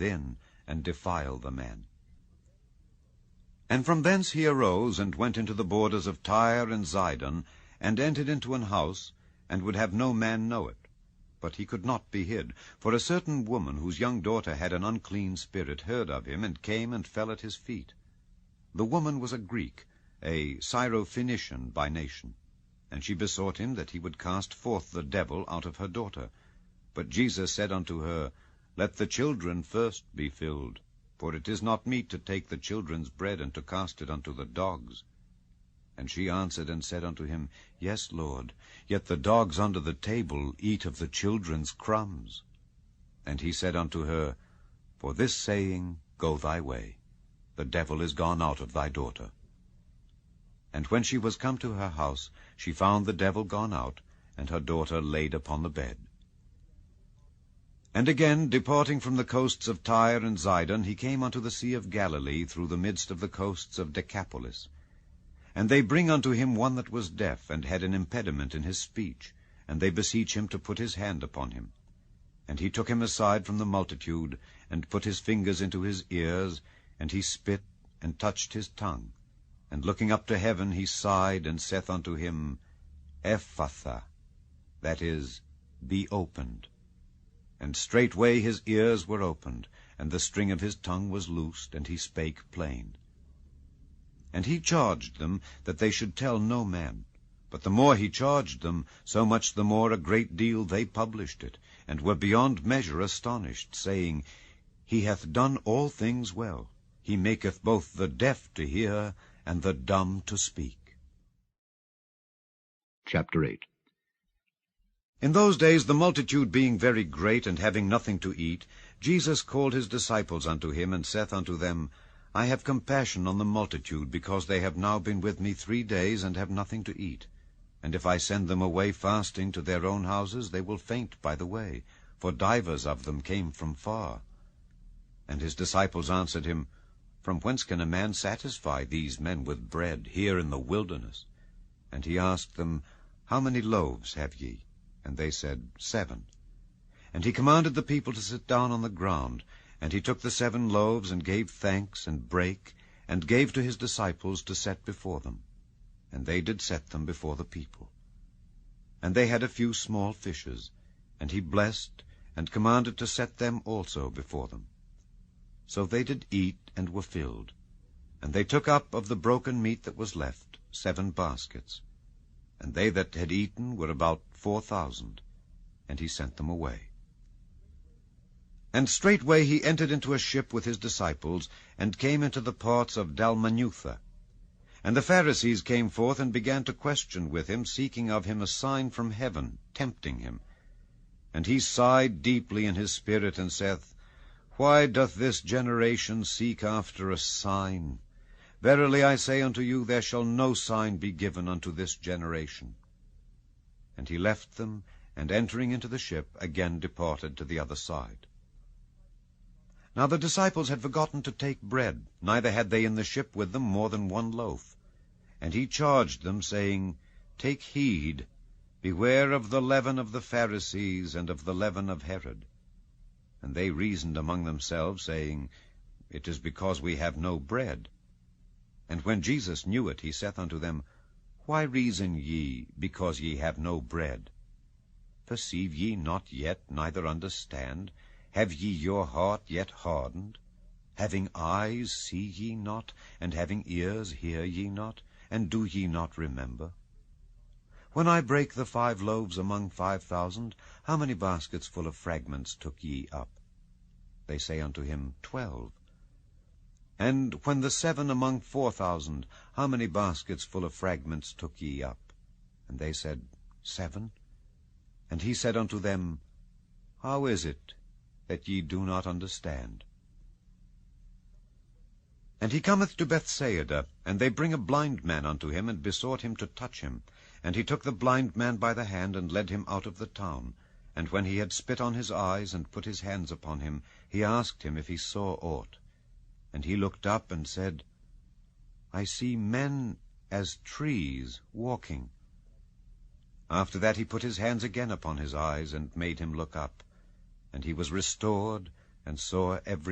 in and defile the man. And from thence he arose, and went into the borders of Tyre and Zidon, and entered into an house, and would have no man know it. But he could not be hid, for a certain woman, whose young daughter had an unclean spirit, heard of him, and came and fell at his feet. The woman was a Greek, a Syrophoenician by nation, and she besought him that he would cast forth the devil out of her daughter. But Jesus said unto her, Let the children first be filled, for it is not meet to take the children's bread, and to cast it unto the dogs. And she answered and said unto him, Yes, Lord, yet the dogs under the table eat of the children's crumbs. And he said unto her, For this saying, go thy way, the devil is gone out of thy daughter. And when she was come to her house, she found the devil gone out, and her daughter laid upon the bed. And again, departing from the coasts of Tyre and Zidon, he came unto the sea of Galilee, through the midst of the coasts of Decapolis. And they bring unto him one that was deaf, and had an impediment in his speech, and they beseech him to put his hand upon him. And he took him aside from the multitude, and put his fingers into his ears, and he spit, and touched his tongue. And looking up to heaven, he sighed, and saith unto him, Ephphatha, that is, be opened. And straightway his ears were opened, and the string of his tongue was loosed, and he spake plain. And he charged them that they should tell no man. But the more he charged them, so much the more a great deal they published it, and were beyond measure astonished, saying, He hath done all things well. He maketh both the deaf to hear, and the dumb to speak. Chapter 8. In those days, the multitude being very great, and having nothing to eat, Jesus called his disciples unto him, and saith unto them, I have compassion on the multitude, because they have now been with me 3 days, and have nothing to eat. And if I send them away fasting to their own houses, they will faint by the way, for divers of them came from far. And his disciples answered him, From whence can a man satisfy these men with bread here in the wilderness? And he asked them, How many loaves have ye? And they said, 7. And he commanded the people to sit down on the ground. And he took the 7 loaves, and gave thanks, and brake, and gave to his disciples to set before them. And they did set them before the people. And they had a few small fishes, and he blessed, and commanded to set them also before them. So they did eat, and were filled. And they took up of the broken meat that was left 7 baskets. And they that had eaten were about 4,000, and he sent them away. And straightway he entered into a ship with his disciples, and came into the parts of Dalmanutha. And the Pharisees came forth, and began to question with him, seeking of him a sign from heaven, tempting him. And he sighed deeply in his spirit, and saith, Why doth this generation seek after a sign? Verily I say unto you, there shall no sign be given unto this generation. And he left them, and entering into the ship, again departed to the other side. Now the disciples had forgotten to take bread, neither had they in the ship with them more than 1 loaf. And he charged them, saying, Take heed, beware of the leaven of the Pharisees, and of the leaven of Herod. And they reasoned among themselves, saying, It is because we have no bread. And when Jesus knew it, he saith unto them, Why reason ye, because ye have no bread? Perceive ye not yet, neither understand? Have ye your heart yet hardened? Having eyes, see ye not? And having ears, hear ye not? And do ye not remember? When I brake the 5 loaves among 5,000, how many baskets full of fragments took ye up? They say unto him, 12. And when the 7 among 4,000, how many baskets full of fragments took ye up? And they said, 7. And he said unto them, How is it that ye do not understand? And he cometh to Bethsaida, and they bring a blind man unto him, and besought him to touch him. And he took the blind man by the hand, and led him out of the town. And when he had spit on his eyes, and put his hands upon him, he asked him if he saw aught. And he looked up, and said, I see men as trees walking. After that he put his hands again upon his eyes, and made him look up. And he was restored, and saw every